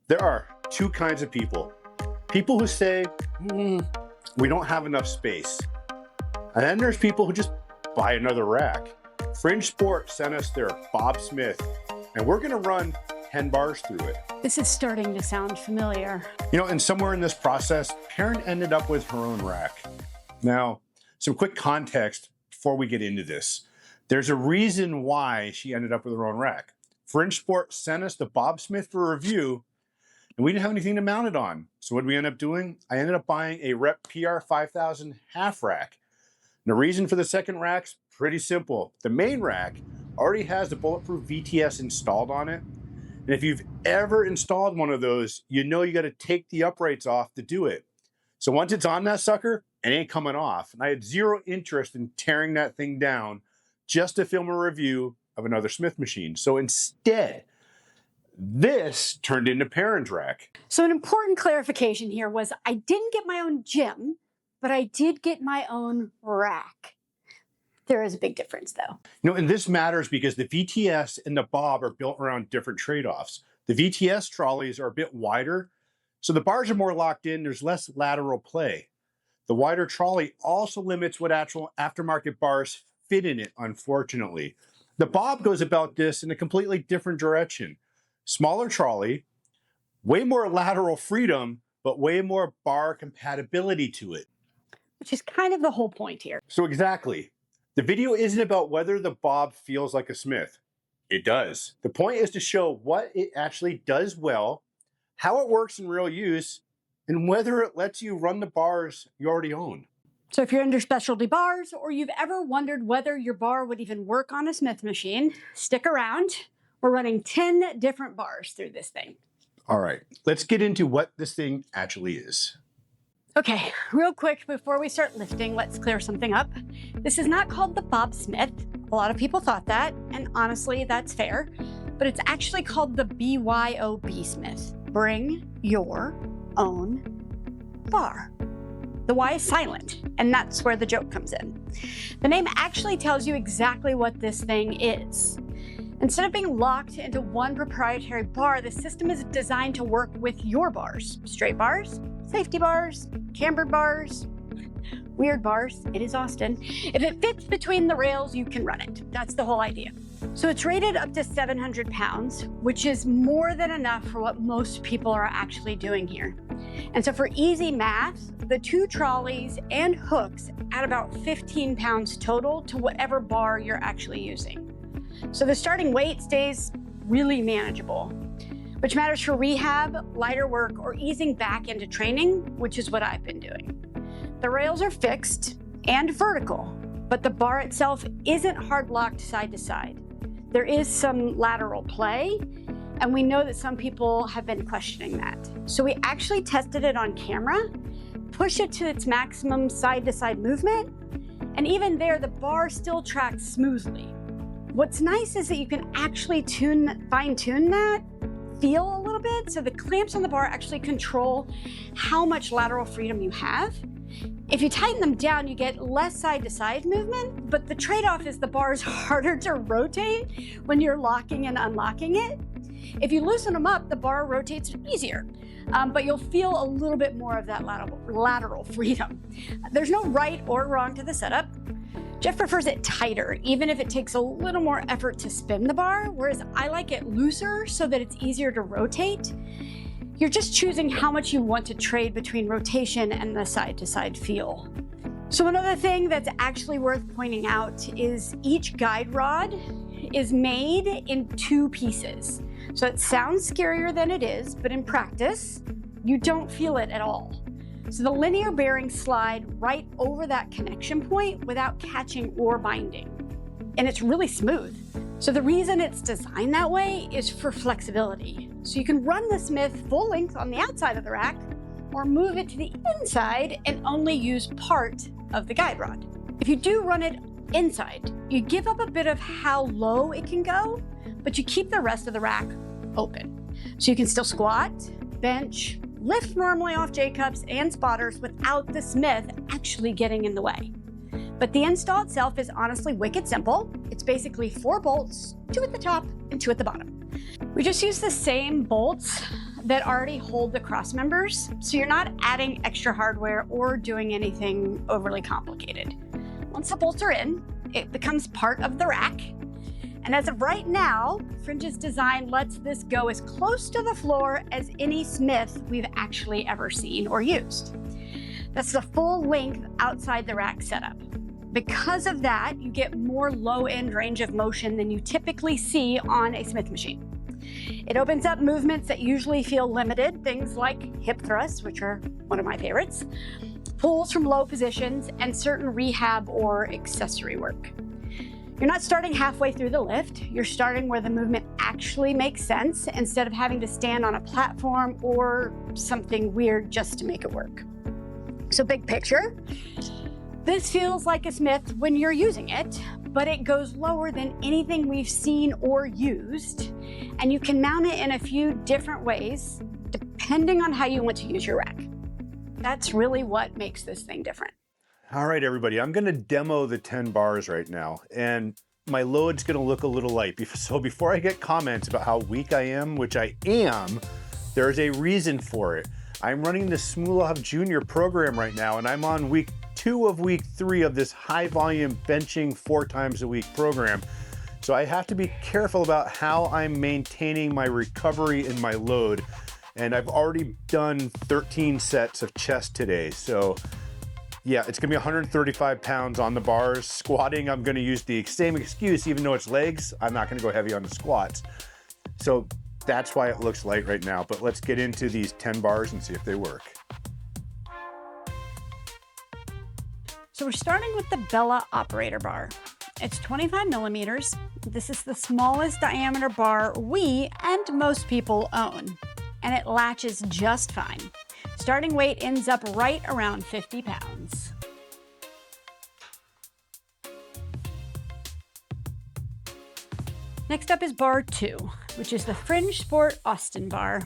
There are two kinds of people. People who say, we don't have enough space. And then there's people who just buy another rack. Fringe Sport sent us their Bob Smith, and we're gonna run 10 bars through it. This is starting to sound familiar. You know, and somewhere in this process, Karen ended up with her own rack. Now, some quick context before we get into this. There's a reason why she ended up with her own rack. Fringe Sport sent us the Bob Smith for review, and we didn't have anything to mount it on. So what did we end up doing? I ended up buying a Rep PR 5000 half rack. And the reason for the second rack's pretty simple. The main rack already has the bulletproof VTS installed on it. And if you've ever installed one of those, you know you got to take the uprights off to do it. So once it's on that sucker, it ain't coming off. And I had zero interest in tearing that thing down just to film a review of another Smith machine. So instead, this turned into Perrin's rack. So an important clarification here was I didn't get my own gym, but I did get my own rack. There is a big difference though. You know, and this matters because the VTS and the Bob are built around different trade-offs. The VTS trolleys are a bit wider, so the bars are more locked in, there's less lateral play. The wider trolley also limits what actual aftermarket bars fit in it, unfortunately. The Bob goes about this in a completely different direction. Smaller trolley, way more lateral freedom, but way more bar compatibility to it. Which is kind of the whole point here. So exactly. The video isn't about whether the Bob feels like a Smith. It does. The point is to show what it actually does well, how it works in real use, and whether it lets you run the bars you already own. So if you're into specialty bars, or you've ever wondered whether your bar would even work on a Smith machine, stick around. We're running 10 different bars through this thing. All right, let's get into what this thing actually is. Okay, real quick before we start lifting, let's clear something up. This is not called the Bob Smith. A lot of people thought that, and honestly, that's fair. But it's actually called the BYOB Smith. Bring your own bar. The Y is silent, and that's where the joke comes in. The name actually tells you exactly what this thing is. Instead of being locked into one proprietary bar, the system is designed to work with your bars. Straight bars, safety bars, cambered bars, weird bars. It is Austin. If it fits between the rails, you can run it. That's the whole idea. So it's rated up to 700 pounds, which is more than enough for what most people are actually doing here. And so for easy math, the two trolleys and hooks add about 15 pounds total to whatever bar you're actually using. So the starting weight stays really manageable, which matters for rehab, lighter work, or easing back into training, which is what I've been doing. The rails are fixed and vertical, but the bar itself isn't hard locked side to side. There is some lateral play, and we know that some people have been questioning that. So we actually tested it on camera, push it to its maximum side to side movement, and even there, the bar still tracks smoothly. What's nice is that you can actually fine-tune that feel a little bit. So the clamps on the bar actually control how much lateral freedom you have. If you tighten them down, you get less side-to-side movement, but the trade-off is the bar is harder to rotate when you're locking and unlocking it. If you loosen them up, the bar rotates easier, but you'll feel a little bit more of that lateral freedom. There's no right or wrong to the setup. Jeff prefers it tighter, even if it takes a little more effort to spin the bar, whereas I like it looser so that it's easier to rotate. You're just choosing how much you want to trade between rotation and the side-to-side feel. So another thing that's actually worth pointing out is each guide rod is made in two pieces. So it sounds scarier than it is, but in practice, you don't feel it at all. So the linear bearings slide right over that connection point without catching or binding. And it's really smooth. So the reason it's designed that way is for flexibility. So you can run the Smith full length on the outside of the rack, or move it to the inside and only use part of the guide rod. If you do run it inside, you give up a bit of how low it can go, but you keep the rest of the rack open. So you can still squat, bench, lift normally off J-cups and spotters without the Smith actually getting in the way. But the install itself is honestly wicked simple. It's basically 4 bolts, 2 at the top and 2 at the bottom. We just use the same bolts that already hold the cross members, so you're not adding extra hardware or doing anything overly complicated. Once the bolts are in, it becomes part of the rack. And as of right now, Fringe's design lets this go as close to the floor as any Smith we've actually ever seen or used. That's the full length outside the rack setup. Because of that, you get more low-end range of motion than you typically see on a Smith machine. It opens up movements that usually feel limited, things like hip thrusts, which are one of my favorites, pulls from low positions, and certain rehab or accessory work. You're not starting halfway through the lift, you're starting where the movement actually makes sense instead of having to stand on a platform or something weird just to make it work. So big picture, this feels like a Smith when you're using it, but it goes lower than anything we've seen or used, and you can mount it in a few different ways depending on how you want to use your rack. That's really what makes this thing different. All right, everybody, I'm gonna demo the 10 bars right now, and my load's gonna look a little light. So before I get comments about how weak I am, which I am, there's a reason for it. I'm running the Smulov Jr. program right now, and I'm on week 2 of week 3 of this high volume benching 4 times a week program. So I have to be careful about how I'm maintaining my recovery and my load. And I've already done 13 sets of chest today. So yeah, it's gonna be 135 pounds on the bars. Squatting, I'm gonna use the same excuse, even though it's legs, I'm not gonna go heavy on the squats. So that's why it looks light right now, but let's get into these 10 bars and see if they work. So we're starting with the Bella operator bar. It's 25 millimeters. This is the smallest diameter bar we and most people own, and it latches just fine. Starting weight ends up right around 50 pounds. Next up is bar 2, which is the Fringe Sport Austin bar.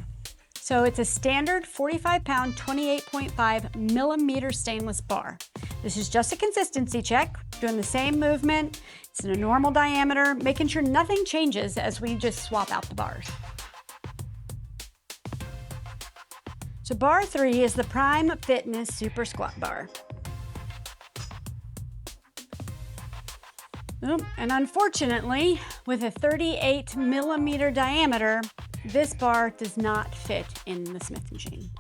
So it's a standard 45-pound, 28.5 millimeter stainless bar. This is just a consistency check, doing the same movement. It's in a normal diameter, making sure nothing changes as we just swap out the bars. So bar 3 is the Prime Fitness Super Squat bar. And unfortunately, with a 38 millimeter diameter, this bar does not fit in the Smith machine.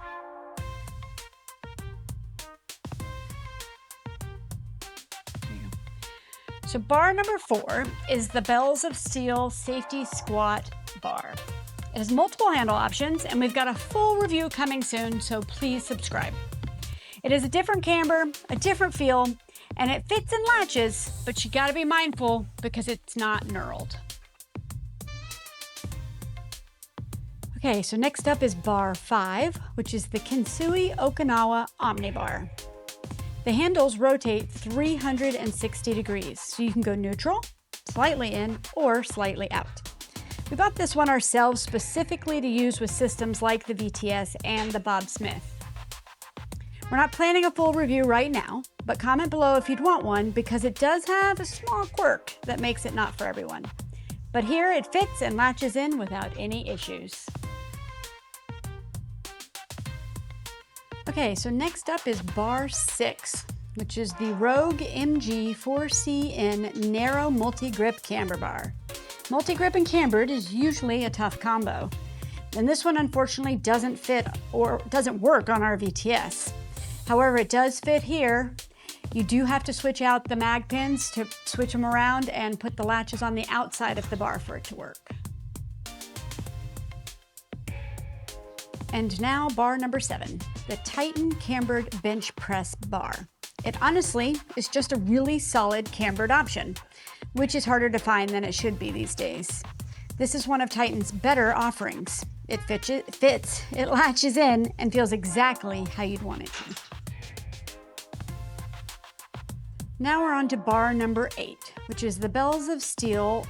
So bar number 4 is the Bells of Steel Safety Squat bar. It has multiple handle options, and we've got a full review coming soon, so please subscribe. It is a different camber, a different feel, and it fits and latches, but you gotta be mindful because it's not knurled. Okay, so next up is bar 5, which is the Kensui Okinawa Omnibar. The handles rotate 360 degrees, so you can go neutral, slightly in, or slightly out. We bought this one ourselves specifically to use with systems like the VTS and the Bob Smith. We're not planning a full review right now, but comment below if you'd want one because it does have a small quirk that makes it not for everyone. But here it fits and latches in without any issues. Okay, so next up is bar 6, which is the Rogue MG 4CN Narrow Multi-Grip Camber Bar. Multi-grip and cambered is usually a tough combo, and this one unfortunately doesn't fit or doesn't work on our VTS. However, it does fit here. You do have to switch out the mag pins to switch them around and put the latches on the outside of the bar for it to work. And now bar number 7, the Titan Cambered Bench Press Bar. It honestly is just a really solid cambered option, which is harder to find than it should be these days. This is one of Titan's better offerings. It fits, it latches in, and feels exactly how you'd want it to. Now we're on to bar number 8, which is the Bells of Steel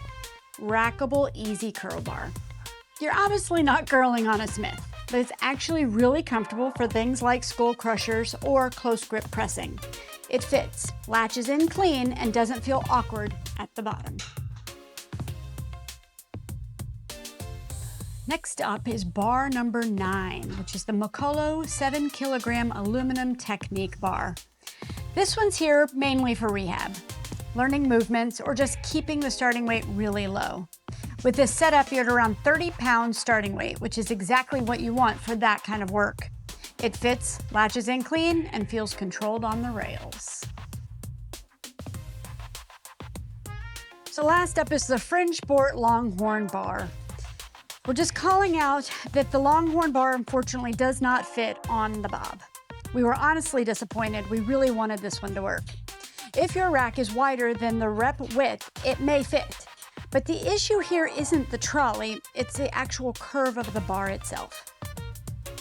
Rackable Easy Curl Bar. You're obviously not curling on a Smith, but it's actually really comfortable for things like skull crushers or close grip pressing. It fits, latches in clean, and doesn't feel awkward at the bottom. Next up is bar number 9, which is the Mokolo 7 kilogram aluminum technique bar. This one's here mainly for rehab, learning movements, or just keeping the starting weight really low. With this setup, you're at around 30 pounds starting weight, which is exactly what you want for that kind of work. It fits, latches in clean, and feels controlled on the rails. So last up is the Fringe Sport Longhorn bar. We're just calling out that the Longhorn bar unfortunately does not fit on the Bob. We were honestly disappointed. We really wanted this one to work. If your rack is wider than the rep width, it may fit. But the issue here isn't the trolley, it's the actual curve of the bar itself.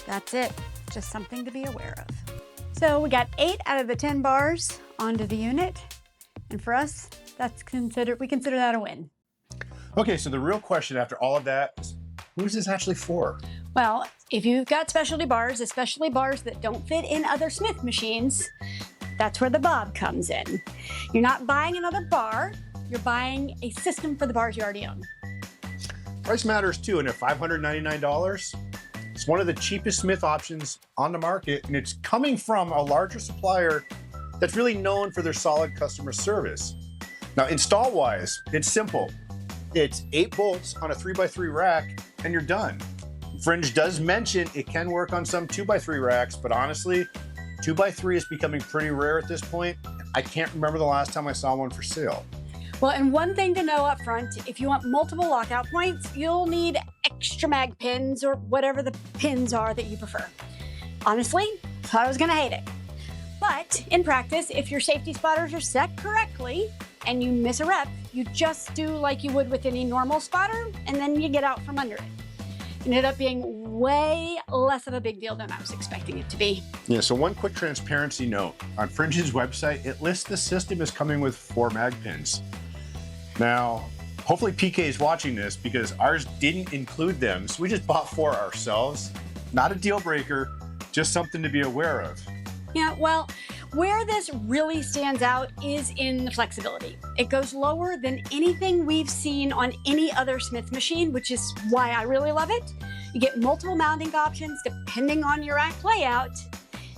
That's it, just something to be aware of. So we got 8 out of the 10 bars onto the unit. And for us, we consider that a win. Okay, so the real question after all of that is, who is this actually for? Well, if you've got specialty bars, especially bars that don't fit in other Smith machines, that's where the Bob comes in. You're not buying another bar, you're buying a system for the bars you already own. Price matters too, and at $599, it's one of the cheapest Smith options on the market, and it's coming from a larger supplier that's really known for their solid customer service. Now, install-wise, it's simple. It's 8 bolts on a 3x3 rack, and you're done. Fringe does mention it can work on some 2x3 racks, but honestly, 2x3 is becoming pretty rare at this point. I can't remember the last time I saw one for sale. Well, and one thing to know up front, if you want multiple lockout points, you'll need extra mag pins or whatever the pins are that you prefer. Honestly, thought I was gonna hate it. But in practice, if your safety spotters are set correctly and you miss a rep, you just do like you would with any normal spotter, and then you get out from under it. It ended up being way less of a big deal than I was expecting it to be. Yeah, so one quick transparency note. On Fringe's website, it lists the system as coming with 4 mag pins. Now, hopefully PK is watching this because ours didn't include them, so we just bought 4 ourselves. Not a deal breaker, just something to be aware of. Yeah, well, where this really stands out is in the flexibility. It goes lower than anything we've seen on any other Smith machine, which is why I really love it. You get multiple mounting options depending on your rack layout,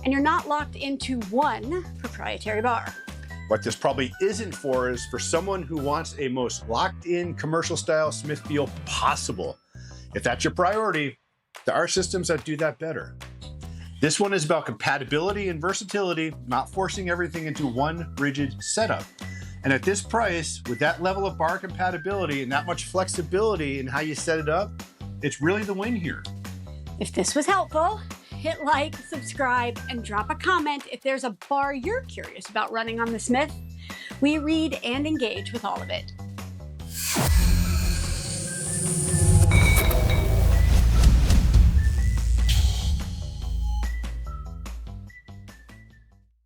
and you're not locked into one proprietary bar. What this probably isn't for is for someone who wants a most locked-in commercial-style Smith feel possible. If that's your priority, there are systems that do that better. This one is about compatibility and versatility, not forcing everything into one rigid setup. And at this price, with that level of bar compatibility and that much flexibility in how you set it up, it's really the win here. If this was helpful, hit like, subscribe, and drop a comment if there's a bar you're curious about running on the Smith. We read and engage with all of it.